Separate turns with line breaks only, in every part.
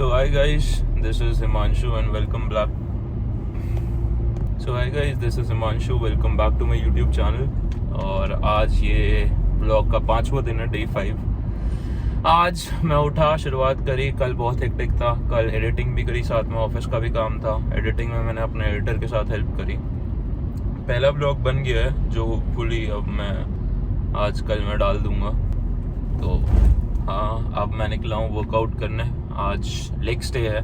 So hi guys, this is Himanshu and welcome back. So hi guys, this is Himanshu. Welcome back to my YouTube channel. और आज ये blog का 5वां दिन है, day 5। आज मैं उठा, शुरुआत करी। कल बहुत हेक्टिक था, कल एडिटिंग भी करी, साथ में ऑफिस का भी काम था। एडिटिंग में मैंने अपने एडिटर के साथ हेल्प करी। पहला ब्लॉग बन गया है जो होपफुली अब मैं आज कल मैं डाल दूंगा। तो हाँ, अब मैं निकला हूँ वर्कआउट करने। आज लेग्स डे है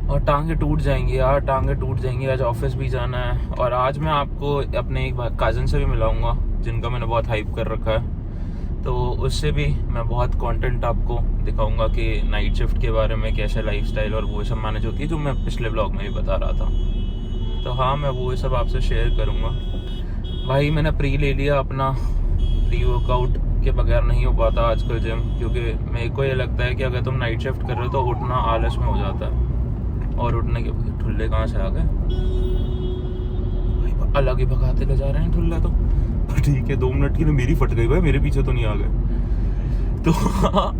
और टांगे टूट जाएंगी यार, टांगे टूट जाएंगी। आज ऑफिस भी जाना है और आज मैं आपको अपने एक कज़न से भी मिलाऊंगा जिनका मैंने बहुत हाइप कर रखा है। तो उससे भी मैं बहुत कंटेंट आपको दिखाऊंगा कि नाइट शिफ्ट के बारे में कैसे लाइफस्टाइल और वो सब मैनेज होती है, जो मैं पिछले ब्लॉग में भी बता रहा था। तो हाँ, मैं वो सब आपसे शेयर करूँगा। भाई मैंने प्री ले लिया अपना। प्री वर्कआउट के बगैर नहीं हो पाता आजकल जिम, क्योंकि मेरे को ये लगता है कि अगर तुम नाइट शिफ्ट कर रहे हो तो उठना आलस में हो जाता है। और उठने के ठुल्ले कहाँ से आ गए, अलग ही भगाते ले जा रहे हैं ठुल्ले। तो ठीक है, 2 मिनट की ना मेरी फट गई भाई, मेरे पीछे तो नहीं आ गए। तो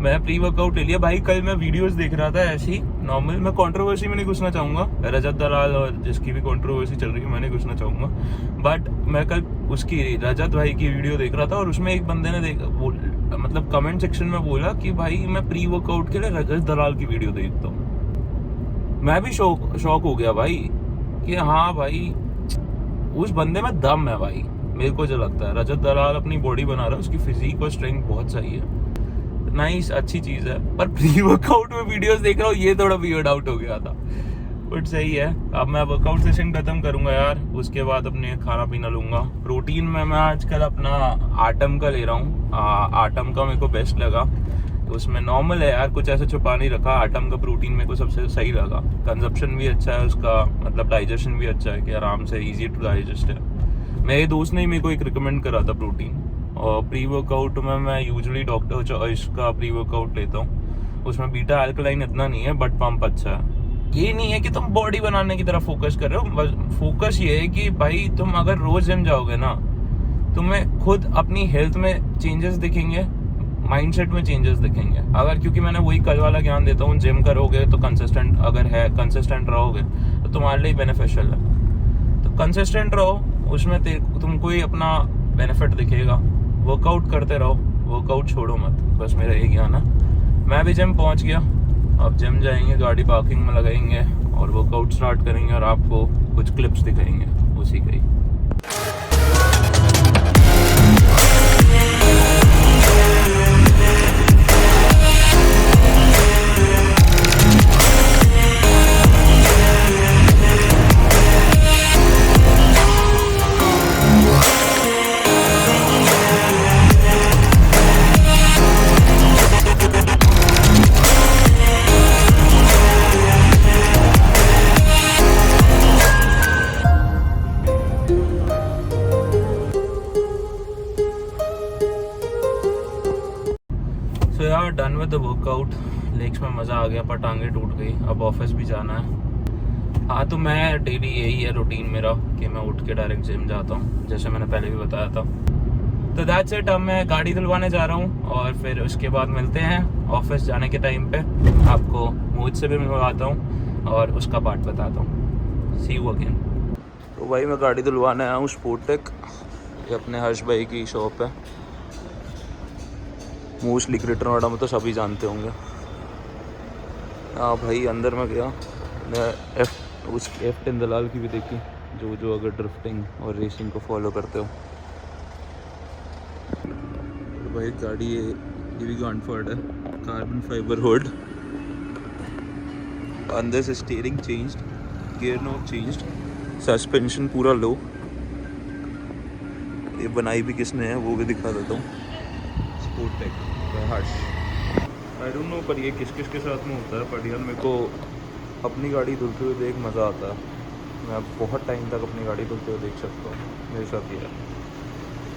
मैं प्री वर्कआउट ले लिया भाई। कल मैं वीडियोस देख रहा था ऐसी नॉर्मल। मैं कंट्रोवर्सी में नहीं घुसना चाहूँगा, रजत दलाल और जिसकी भी कंट्रोवर्सी चल रही है मैं नहीं घुसना चाहूँगा। बट मैं कल उसकी रजत भाई की वीडियो देख रहा था और उसमें एक बंदे ने मतलब कमेंट सेक्शन में बोला कि भाई मैं प्री वर्कआउट के लिए रजत दलाल की वीडियो देखता हूँ। मैं भी शौक हो गया भाई कि हाँ भाई उस बंदे में दम है भाई। मेरे को जो लगता है रजत दलाल अपनी बॉडी बना रहा है, उसकी फिजिक और स्ट्रेंथ बहुत सही है, नाइस, अच्छी चीज है। पर प्री वर्कआउट में वीडियोस देख रहा हूँ, ये थोड़ा वियर्ड आउट हो गया था। बट सही है। अब मैं वर्कआउट सेशन खत्म करूंगा यार, उसके बाद अपने खाना पीना लूंगा। प्रोटीन में मैं आजकल अपना आटम का ले रहा हूँ। आटम का मेरे को बेस्ट लगा। उसमें नॉर्मल है यार, कुछ ऐसा छुपा नहीं रखा। आटम का प्रोटीन मेरे को सबसे सही लगा। कंजप्शन भी अच्छा है उसका, मतलब डाइजेशन भी अच्छा है कि आराम से इजी टू डाइजेस्ट है। मेरे दोस्त ने मेरे को एक रिकमेंड करा था प्रोटीन। और प्री वर्कआउट में मैं यूजुअली डॉक्टर चॉइस का प्री वर्कआउट लेता हूँ। उसमें बीटा अल्कलाइन इतना नहीं है, बट पंप अच्छा है। ये नहीं है कि तुम बॉडी बनाने की तरफ फोकस कर रहे हो। फोकस ये है कि भाई तुम अगर रोज जिम जाओगे ना, तुम्हें खुद अपनी हेल्थ में चेंजेस दिखेंगे, माइंडसेट में चेंजेस दिखेंगे। अगर, क्योंकि मैंने वही कल वाला ज्ञान देता हूँ, जिम करोगे तो कंसिस्टेंट कंसिस्टेंट रहोगे तो तुम्हारे लिए बेनिफिशियल है। तो कंसिस्टेंट रहो, उसमें तुमको ही अपना बेनिफिट दिखेगा। वर्कआउट करते रहो, वर्कआउट छोड़ो मत, बस मेरा यही ज्ञान है। मैं भी जिम पहुंच गया। अब जिम जाएंगे, गाड़ी पार्किंग में लगाएंगे और वर्कआउट स्टार्ट करेंगे और आपको कुछ क्लिप्स दिखाएंगे उसी का ही। तो यार done with the workout. Legs में मज़ा आ गया पर टांगे टूट गई। अब ऑफिस भी जाना है। हाँ, तो मैं डेली यही है रूटीन मेरा कि मैं उठ के डायरेक्ट जिम जाता हूँ, जैसे मैंने पहले भी बताया था। तो दैट्स इट। अब मैं गाड़ी धुलवाने जा रहा हूँ और फिर उसके बाद मिलते हैं ऑफिस जाने के टाइम पे। आपको मुझ से भी मिलवाता हूँ और उसका पार्ट बताता हूँ। सी यू अगेन। तो भाई मैं गाड़ी धुलवाने आया हूँ स्पोर्टेक। ये अपने हर्ष भाई की शॉप है। मोस्टली ग्रेटर नोएडा में तो सभी जानते होंगे। हाँ भाई, अंदर में गया। उस F10 दलाल की भी देखी, जो अगर ड्रिफ्टिंग और रेसिंग को फॉलो करते हो। तो भाई गाड़ी ये भी गॉनफोर्ड है, कार्बन फाइबर होल्ड। अंदर से steering changed, gear knob changed, suspension पूरा लो। ये बनाई भी किसने है वो भी दिखा देता हूँ। स्पोर्टेक हर्ष। आई डोंट नो पर ये किस किस के साथ में होता है, पर यार मेरे को अपनी गाड़ी धुलते हुए देख मज़ा आता है। मैं बहुत टाइम तक अपनी गाड़ी धुलते हुए देख सकता हूँ। मेरे साथ ये है।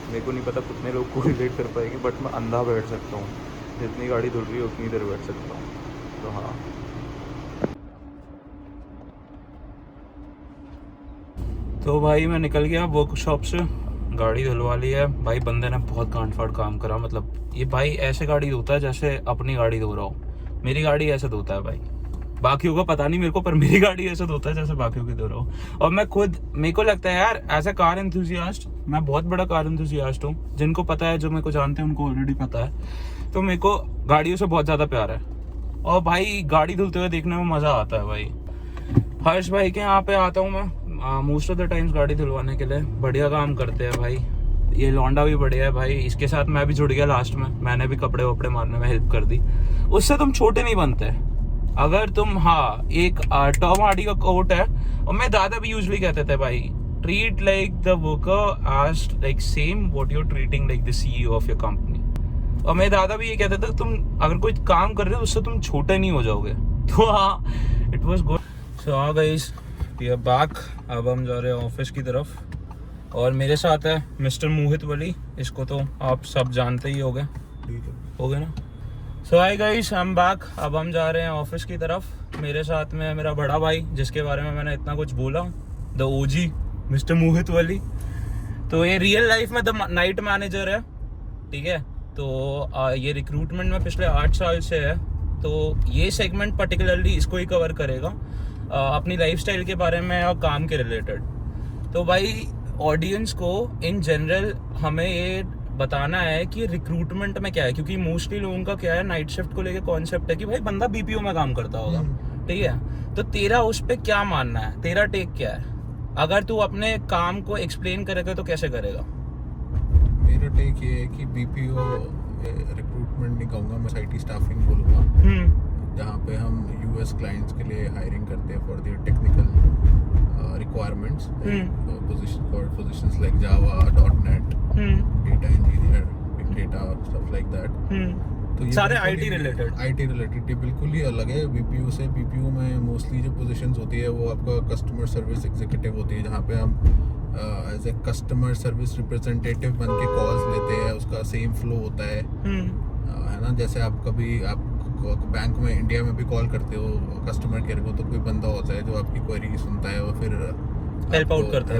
मेरे को नहीं पता कितने लोग को रिलेट कर पाएंगे, बट मैं अंधा बैठ सकता हूँ। जितनी गाड़ी धुल रही है उतनी देर बैठ सकता हूँ। तो हाँ, तो भाई मैं निकल गया वर्कशॉप से। गाड़ी धुलवा ली है भाई। बंदे ने बहुत गांड फाड़ काम करा। मतलब ये भाई ऐसे गाड़ी धोता है जैसे अपनी गाड़ी धो रहा हो। मेरी गाड़ी ऐसे धोता है भाई, बाकियों का पता नहीं मेरे को, पर मेरी गाड़ी ऐसे धोता है जैसे बाकियों की धो रहा हूँ। और मैं खुद, मेरे को लगता है यार एज अ कार एंथुसियास्ट, मैं बहुत बड़ा कार एंथुसियास्ट हूँ। जिनको पता है, जो मेरे को जानते हैं, उनको ऑलरेडी पता है। तो मेरे को गाड़ियों से बहुत ज़्यादा प्यार है, और भाई गाड़ी धुलते हुए देखने में मज़ा आता है भाई। हर्ष भाई के यहाँ पे आता हूँ मैं मोस्ट ऑफ द टाइम्स गाड़ी धुलवाने के लिए, बढ़िया काम करते हैं भाई। ये लौंडा भी बढ़िया है भाई, इसके साथ मैं भी जुड़ गया लास्ट में, मैंने भी कपड़े वपड़े मारने में हेल्प कर दी। उससे तुम छोटे नहीं बनते अगर तुम, हाँ एक टॉम हार्डी का कोट है, और मेरे दादा भी यूजुअली कहते थे भाई, treat like the worker as like same what you are treating like the CEO of your company. और मेरे दादा भी ये कहते थे, तुम अगर कोई काम कर रहे हो उससे तुम छोटे नहीं हो जाओगे। तो हाँ, इट वाज गुड। सो हाँ गाइस, वी आर बैक। अब हम जा रहे हैं ऑफिस की तरफ, और मेरे साथ है मिस्टर मोहित वली, इसको तो आप सब जानते ही होंगे, हो गए ना। So hi guys, I am back. अब हम जा रहे हैं ऑफिस की तरफ। मेरे साथ में है मेरा बड़ा भाई, जिसके बारे में मैंने इतना कुछ बोला, द ओजी मिस्टर मोहित वली। तो ये रियल लाइफ में द नाइट मैनेजर है, ठीक है। तो ये रिक्रूटमेंट में पिछले 8 साल से है, तो ये सेगमेंट पर्टिकुलरली इसको ही कवर करेगा, अपनी लाइफस्टाइल के बारे में और काम के रिलेटेड। तो भाई ऑडियंस को इन जनरल हमें ये बताना है कि रिक्रूटमेंट में क्या है, क्योंकि मोस्टली लोगों का क्या है, नाइट शिफ्ट को लेके कॉन्सेप्ट है कि भाई बंदा बीपीओ में काम करता होगा, ठीक है। तो तेरा उस पे क्या मानना है, तेरा टेक क्या है? अगर तू अपने काम को एक्सप्लेन करेगा तो कैसे करेगा?
मेरा टेक ये है कि बीपीओ रिक्रूटमेंट नहीं कहूँगा, मैं आईटी स्टाफिंग बोलूँगा, जहाँ पे हम यूएस क्लाइंट्स के लिए हायरिंग करते हैं for their technical requirements, positions like Java, .NET, data engineer, big data, stuff like that. तो ये
सारे आईटी रिलेटेड
ये बिल्कुल ही अलग है बीपीओ से। बीपीओ में मोस्टली जो पोजीशंस होती है वो आपका कस्टमर सर्विस एग्जीक्यूटिव होती है, जहाँ पे हम as a customer service representative बन के कॉल्स लेते हैं, उसका सेम फ्लो होता है ना। जैसे आप कभी आप बैंक में इंडिया में भी कॉल करते हो कस्टमर केयर को, तो कोई बंदा होता है जो आपकी क्वेरी सुनता है और फिर
हेल्प आउट करता है,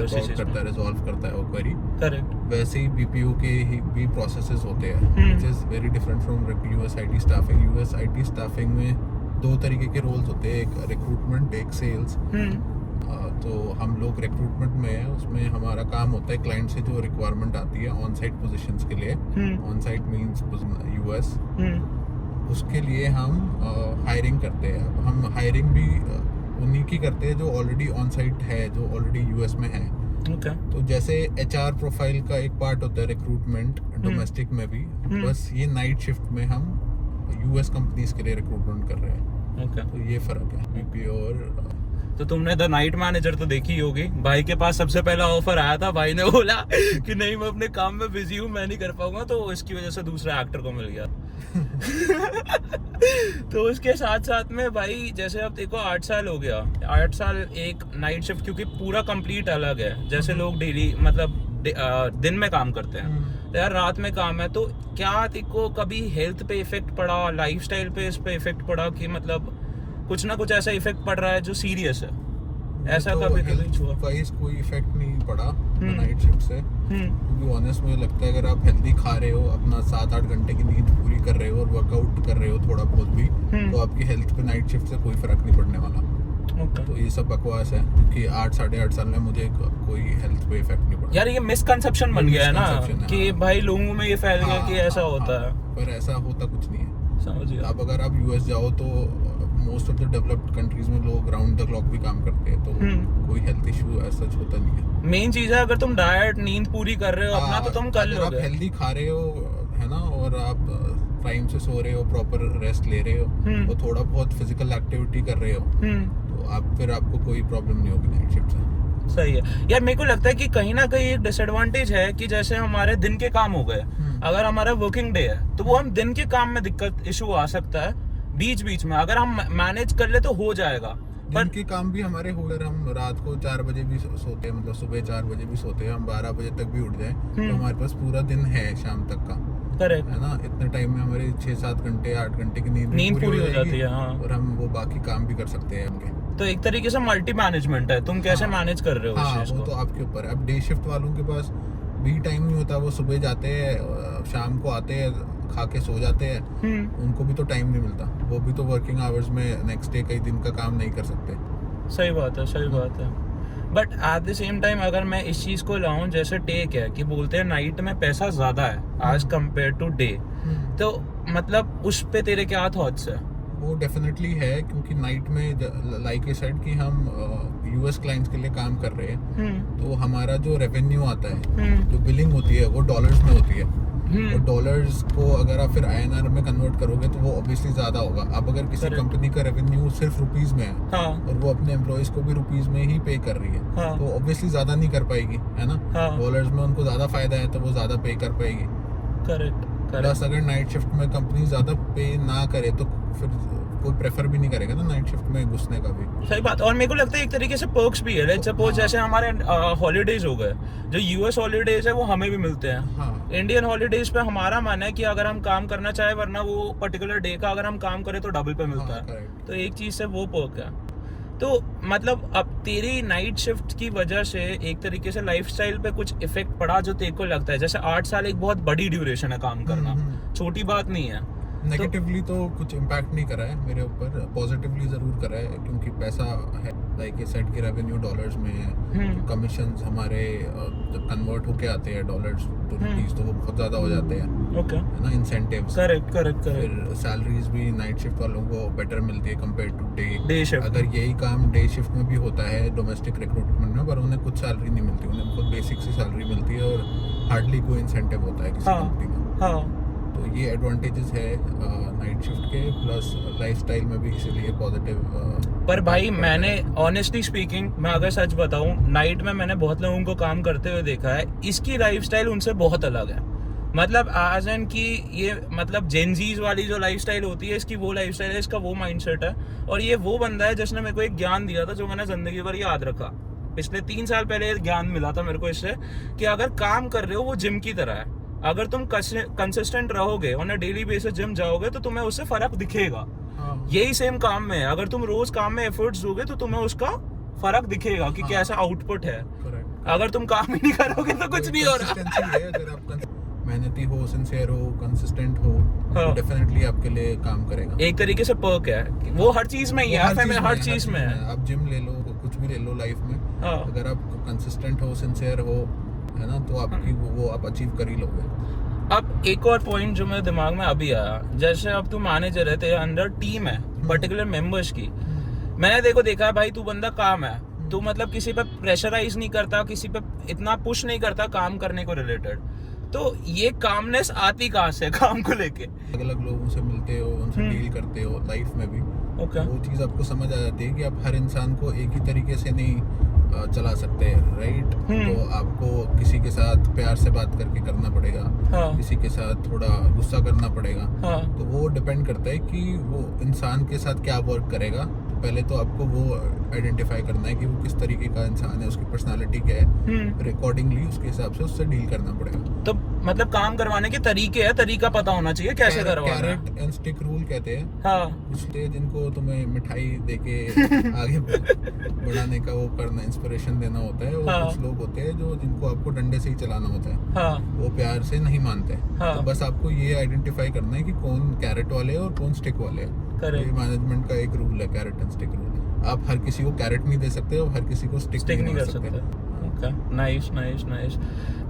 रिजॉल्व करता है वो क्वेरी।
करेक्ट।
वैसे ही बीपीओ के ही भी प्रोसेसेस होते हैं, which is very different from US IT staffing. US IT staffing में 2 तरीके के रोल्स होते हैं, एक रिक्रूटमेंट, एक सेल्स। तो हम लोग रिक्रूटमेंट में है, उसमें हमारा काम होता है क्लाइंट से जो रिक्वायरमेंट आती है ऑन साइट पोजीशंस के लिए, ऑन साइट मींस यूएस, उसके लिए हम हायरिंग करते हैं। हम हायरिंग भी उन्हीं की करते हैं जो ऑलरेडी ऑन साइट है, जो ऑलरेडी यूएस में है। तो जैसे एचआर प्रोफाइल का एक पार्ट होता है रिक्रूटमेंट डोमेस्टिक में भी, बस ये नाइट शिफ्ट में हम यूएस कंपनीज के लिए रिक्रूटमेंट कर रहे हैं। तो ये फर्क है बीपीओ और।
तो तुमने द नाइट मैनेजर तो देखी होगी, भाई के पास सबसे पहला ऑफर आया था, भाई ने बोला कि नहीं मैं अपने काम में बिजी हूँ, मैं नहीं कर पाऊंगा, तो इसकी वजह से दूसरा एक्टर को मिल गया। तो उसके साथ साथ में भाई जैसे अब देखो 8 साल हो गया, 8 साल एक नाइट शिफ्ट, क्योंकि पूरा कंप्लीट अलग है। जैसे लोग डेली मतलब दिन में काम करते हैं, तो यार रात में काम है, तो क्या देखो कभी हेल्थ पे इफेक्ट पड़ा, लाइफस्टाइल पे इस पे इफेक्ट पड़ा कि मतलब कुछ ना कुछ ऐसा इफेक्ट पड़ रहा है जो सीरियस है? ऐसा
तो
कभी
वाइज कोई इफेक्ट नहीं पड़ा नाइट शिफ्ट से, क्योंकि ऑनेस्ट मुझे लगता है अगर आप हेल्दी खा रहे हो, अपना 7-8 घंटे की नींद पूरी कर रहे हो और वर्कआउट कर रहे हो थोड़ा बहुत भी, तो आपकी हेल्थ पे नाइट शिफ्ट से कोई फर्क नहीं पड़ने वाला। तो ये सब बकवास है, क्योंकि 8-8.5 साल में मुझे कोई हेल्थ पे इफेक्ट नहीं पड़ा।
यार ये मिसकंसेप्शन बन गया है ना कि भाई लोगों में ये फैल गया कि ऐसा होता है,
पर ऐसा होता कुछ नहीं है,
समझिए।
अब अगर आप यूएस जाओ तो most of the developed countries में लोग राउंड द क्लॉक भी काम करते हैं, तो कोई हेल्थ इशू ऐसा होता नहीं है।
मेन चीज है अगर तुम डाइट नींद पूरी कर रहे हो अपना, तो तुम कर लोगे।
आप हेल्दी खा रहे हो है ना, और आप टाइम से सो रहे हो, प्रॉपर रेस्ट ले रहे हो, और थोड़ा बहुत फिजिकल एक्टिविटी कर रहे हो, तो आप फिर आपको कोई प्रॉब्लम नहीं होगी नाइट शिफ्ट से।
सही है यार। मेरे को लगता है कि कहीं ना कहीं एक डिसएडवांटेज है कि जैसे हमारे दिन के काम हो गए, अगर हमारा वर्किंग डे है तो वो हम दिन के काम में दिक्कत इशू आ सकता है बीच बीच में, अगर हम मैनेज कर ले तो हो जाएगा।
दिन के काम भी हमारे हो गए, हम रात को 4 बजे भी सोते हैं, मतलब सुबह 4 बजे भी सोते हैं, हम 12 बजे तक भी उठ जाए, तो हमारे पास पूरा दिन है शाम तक का,
करेक्ट
है ना। इतने टाइम में हमारी 6-7 घंटे 8 घंटे की नींद
पूरी हो जाती है, हाँ।
और हम वो बाकी काम भी कर सकते हैं उनके।
तो एक तरीके से मल्टी मैनेजमेंट है, तुम कैसे मैनेज कर रहे हो?
हाँ, वो तो आपके ऊपर है। अब डे शिफ्ट वालों के पास भी टाइम नहीं होता, वो सुबह जाते हैं, शाम को आते हैं, खा के सो जाते हैं, उनको भी तो टाइम नहीं मिलता, वो भी तो वर्किंग आवर्स में नेक्स्ट डे कई दिन का काम नहीं कर सकते।
सही बात है, सही बात है। But at the same time अगर मैं इस चीज को लाऊं, जैसे टेक है कि बोलते हैं नाइट में पैसा ज्यादा है आज कंपेयर टू डे, तो मतलब उस पे तेरे क्या थॉट्स है?
वो डेफिनेटली है, क्योंकि नाइट में लाइक ए सेड कि हम यूएस क्लाइंट्स के लिए काम कर रहे हैं, तो हमारा जो रेवेन्यू आता है, जो बिलिंग होती है वो डॉलर्स में होती है, और डॉलर्स को अगर आप फिर आईएनआर में कन्वर्ट करोगे तो वो ऑब्वियसली ज्यादा होगा। अब अगर किसी कंपनी का रेवेन्यू सिर्फ रुपीस में है, और वो अपने एम्प्लॉइज को भी रुपीस में ही पे कर रही है, तो ऑब्वियसली ज्यादा नहीं कर पाएगी, है ना। डॉलर्स में उनको ज्यादा फायदा है तो वो ज्यादा पे कर पाएगी।
करेक्ट।
प्लस अगर नाइट शिफ्ट में कंपनी ज्यादा पे ना करे तो फिर कोई प्रेफर भी नहीं करेगा ना नाइट शिफ्ट में घुसने का भी।
सही बात। और मेरे को लगता है एक तरीके से पर्क्स भी है। लेट्स सपोज जैसे हमारे हॉलीडेज हो गए, जो यूएस हॉलीडेज है वो हमें भी मिलते हैं। इंडियन हॉलीडेज पे हमारा मानना है कि अगर हम काम करना चाहे, वरना वो पर्टिकुलर डे का अगर हम काम करें तो डबल पे मिलता है। तो एक चीज से वो पर्क है। तो मतलब अब तेरी नाइट शिफ्ट की वजह से एक तरीके से लाइफस्टाइल पे कुछ इफेक्ट पड़ा जो तेरे को लगता है? जैसे 8 साल एक बहुत बड़ी ड्यूरेशन है काम करना, छोटी बात नहीं है।
नेगेटिवली तो कुछ इम्पैक्ट नहीं करा है मेरे ऊपर, पॉजिटिवली जरूर करा है, क्योंकि पैसा है, लाइक ये सेट की रेवेन्यू डॉलर्स में है, कमीशंस हमारे जब कन्वर्ट होके आते हैं डॉलर्स टू रुपीस तो वो बहुत ज्यादा हो जाते हैं,
ओके,
है ना, इंसेंटिव्स।
करेक्ट।
फिर सैलरीज भी नाइट शिफ्ट वालों को बेटर मिलती है कंपेयर टू
डे शिफ्ट।
अगर यही काम डे शिफ्ट में भी होता है डोमेस्टिक रिक्रूटमेंट में, पर उन्हें कुछ सैलरी नहीं मिलती, उन्हें बहुत बेसिक सी सैलरी मिलती है और हार्डली कोई इंसेंटिव होता है किसी कंपनी में। तो ये एडवांटेजेस है नाइट शिफ्ट के, प्लस लाइफस्टाइल में भी इसीलिए पॉजिटिव।
पर भाई मैंने ऑनेस्टली स्पीकिंग, मैं अगर सच बताऊं, नाइट में मैंने बहुत लोगों को काम करते हुए देखा है, इसकी लाइफस्टाइल उनसे बहुत अलग है। मतलब आज एन की ये मतलब जेनजीज वाली जो लाइफस्टाइल होती है, इसकी वो लाइफस्टाइल है, इसका वो माइंडसेट है। और ये वो बंदा है जिसने मेरे को एक ज्ञान दिया था जो मैंने जिंदगी भर याद रखा। पिछले 3 साल पहले ज्ञान मिला था मेरे को इससे, कि अगर काम कर रहे हो वो जिम की तरह है। अगर तुम कंसिस्टेंट रहोगे, on a daily basis gym जाओगे, तो तुम्हें उससे फर्क दिखेगा। यही सेम काम में है, अगर तुम रोज काम में एफर्ट्स दोगे तो तुम्हें उसका फर्क दिखेगा कि कैसा आउटपुट है। अगर तुम काम ही नहीं करोगे तो कुछ नहीं हो रहा।
अगर आप मेहनती हो, सिंसियर हो, कंसिस्टेंट हो, तो डेफिनेटली आपके लिए काम करेगा।
एक तरीके से पर्क है, वो हर चीज में ही है, हर चीज में है।
आप जिम ले लो, कुछ भी ले लो लाइफ में, अगर आप कंसिस्टेंट हो, सिंसियर हो, है ना, तो आपकी वो आप अचीव कर ही लोगे।
अब एक और पॉइंट जो मेरे दिमाग में अभी आया, जैसे अब तू मैनेजर है, तेरे अंडर टीम है पर्टिकुलर मेंबर्स की। मैंने देखा है भाई, तू बंदा काम है, तू मतलब किसी पे प्रेशराइज नहीं करता, किसी पे इतना पुश नहीं करता काम करने को रिलेटेड। तो ये कामनेस आती कहाँ से काम को लेके?
अलग अलग लोगों से मिलते हो, उनसे डील करते हो लाइफ में भी, वो चीज आपको समझ आ जाती है कि आप हर इंसान को एक ही तरीके से नहीं चला सकते, राइट। तो आपको किसी के साथ प्यार से बात करके करना पड़ेगा, किसी के साथ थोड़ा गुस्सा करना पड़ेगा। तो वो डिपेंड करता है कि वो इंसान के साथ क्या वर्क करेगा। तो पहले तो आपको वो आइडेंटिफाई करना है कि वो किस तरीके का इंसान है, उसकी पर्सनालिटी क्या है, अकॉर्डिंगली उसके हिसाब से उससे डील करना पड़ेगा।
तो मतलब काम करवाने के तरीके है, तरीका पता होना चाहिए कैसे करवाना है।
कैरेट एंड स्टिक रूल कहते हैं। कुछ जिनको तुम्हें मिठाई देके आगे बढ़ाने का वो करना, इंस्पिरेशन देना होता है, और कुछ लोग होते हैं जो जिनको आपको डंडे से ही चलाना होता है, वो प्यार से नहीं मानते। तो बस आपको ये आइडेंटिफाई करना है कि कौन कैरेट वाले हैं और कौन स्टिक वाले हैं। ये मैनेजमेंट का एक रूल है, कैरेट एंड स्टिक रूल। आप हर किसी को कैरेट नहीं दे सकते और हर किसी को स्टिक नहीं कर सकते।
नाइस।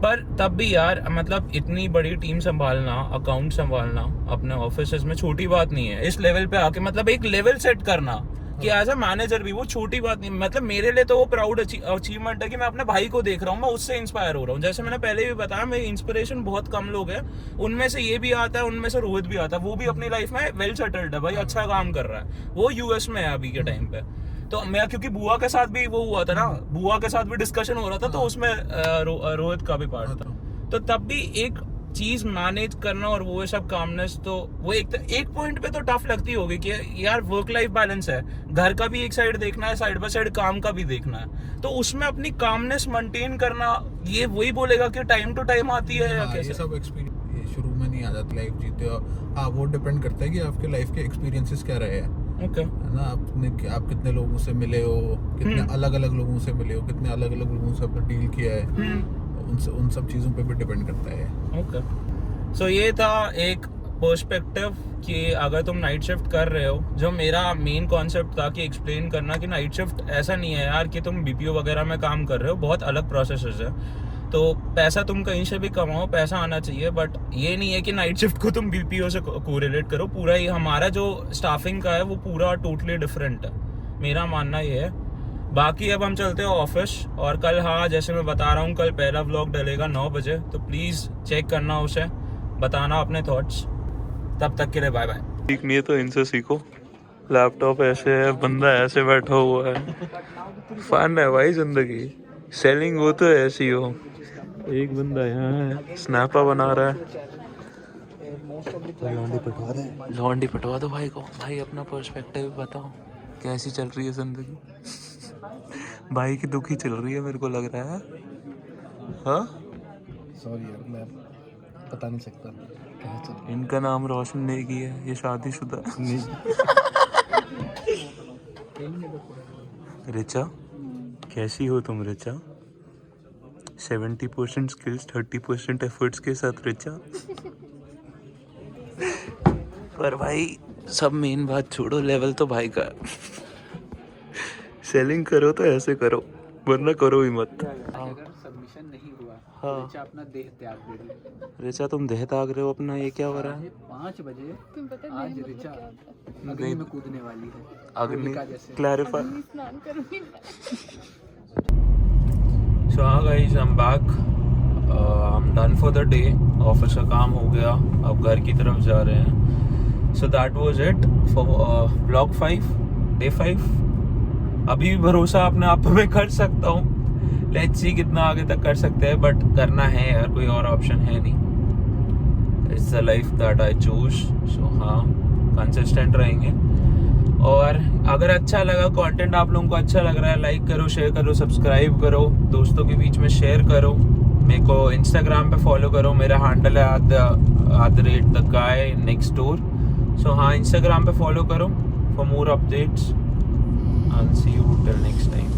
पर तब भी यार, मतलब इतनी बड़ी टीम संभालना, अकाउंट संभालना अपने ऑफिसेज में छोटी बात नहीं है। इस लेवल पे आके मतलब एक लेवल सेट करना कि एज अ मैनेजर भी वो छोटी बात नहीं। मतलब मेरे लिए तो वो प्राउड अचीवमेंट है कि मैं अपने भाई को देख रहा हूँ, मैं उससे इंस्पायर हो रहा हूँ। जैसे मैंने पहले भी बताया, मेरी इंस्पिरेशन बहुत कम लोग हैं, उनमें से ये भी आता है, उनमें से रोहित भी आता है। वो भी अपनी लाइफ में वेल सेटल्ड है भाई, अच्छा काम कर रहा है, वो यूएस में है अभी के टाइम पे। तो मैं, क्योंकि बुआ के साथ भी वो हुआ था ना, बुआ के साथ भी डिस्कशन हो रहा था, तो उसमें रोहित का भी पार्ट था। तो तब भी एक चीज मैनेज करना और वो सब कामनेस, तो वो एक पॉइंट पे तो टफ लगती होगी कि यार वर्क लाइफ बैलेंस है, घर का भी एक साइड देखना है, साइड बाय साइड काम का भी देखना है। तो उसमें अपनी कामनेस मेंटेन करना, ये वही बोलेगा कि टाइम टू टाइम आती है या कैसे?
ये सब एक्सपीरियंस शुरू में नहीं आ जाती लाइफ जीते हो। हाँ, वो डिपेंड करता है कि आपके लाइफ के एक्सपीरियंसेस क्या रहे हैं। है ना, आप कितने लोगों से मिले हो, कितने अलग अलग लोगों से मिले हो, कितने अलग अलग लोगों से आपने डील किया है, उन सब चीजों पे भी डिपेंड करता है।
सो ये था एक पर्सपेक्टिव कि अगर तुम नाइट शिफ्ट कर रहे हो, जो मेरा मेन कॉन्सेप्ट था कि एक्सप्लेन करना कि नाइट शिफ्ट ऐसा नहीं है यार कि तुम बीपीओ वगैरह में काम कर रहे हो, बहुत अलग प्रोसेसेस है। तो पैसा तुम कहीं से भी कमाओ, पैसा आना चाहिए, बट ये नहीं है कि नाइट शिफ्ट को तुम बीपीओ से कोरिलेट करो। पूरा ही हमारा जो स्टाफिंग का है वो पूरा टोटली डिफरेंट है, मेरा मानना ये है। बाकी अब हम चलते हैं ऑफिस, और कल हाँ जैसे मैं बता रहा हूँ, कल पहला व्लॉग डलेगा 9 बजे, तो प्लीज़ चेक करना उसे, बताना अपने थॉट्स। तब तक के लिए बाय बाय। ठीक नहीं है तो इनसे सीखो, लैपटॉप ऐसे है, बंदा ऐसे बैठा हुआ है, फन है भाई जिंदगी, सेलिंग हो तो ऐसी हो। एक बंदा यहाँ है स्नैपा बना रहा है, लॉन्डी पटवा दो भाई को। भाई अपना पर्सपेक्टिव बताओ, कैसी चल रही है जिंदगी? भाई की दुखी चल रही है मेरे को लग रहा है। हाँ
सॉरी यार, मैं बता नहीं सकता क्या चल।
इनका नाम रोशन नेगी है, ये शादीशुदा। रिचा कैसी हो तुम रिचा? 70% स्किल्स 30% एफर्ट्स के साथ रिचा। पर भाई सब मेन बात छोड़ो, लेवल तो भाई का। सेलिंग करो तो ऐसे करो, वरना करो ही मत।
अगर सबमिशन नहीं हुआ,
हाँ।
रिचा अपना देह त्याग दे रही।
रिचा तुम देह ताग रहे हो अपना, ये क्या हो रहा है?
5 बजे आज रिचा अग्नि में कूदने वाली है।
अग्नि
होलिका जैसे।
क्लैरिफाई। सो हाँ guys, I am back, I am done for the day. Office का काम हो गया, अब घर की तरफ जा रहे हैं। So that was it for vlog 5, day 5। अभी भी भरोसा अपने आप पे मैं कर सकता हूँ, लेट्स सी कितना आगे तक कर सकते हैं, बट करना है यार, कोई और ऑप्शन है नहीं। It's the life that I choose. So हाँ, कंसिस्टेंट रहेंगे। और अगर अच्छा लगा कंटेंट, आप लोगों को अच्छा लग रहा है, लाइक करो, शेयर करो, सब्सक्राइब करो, दोस्तों के बीच में शेयर करो। मेरे को इंस्टाग्राम पे फॉलो करो, मेरा हैंडल है @the guy next door। सो हाँ, इंस्टाग्राम पे फॉलो करो for more updates. I'll see you till next time.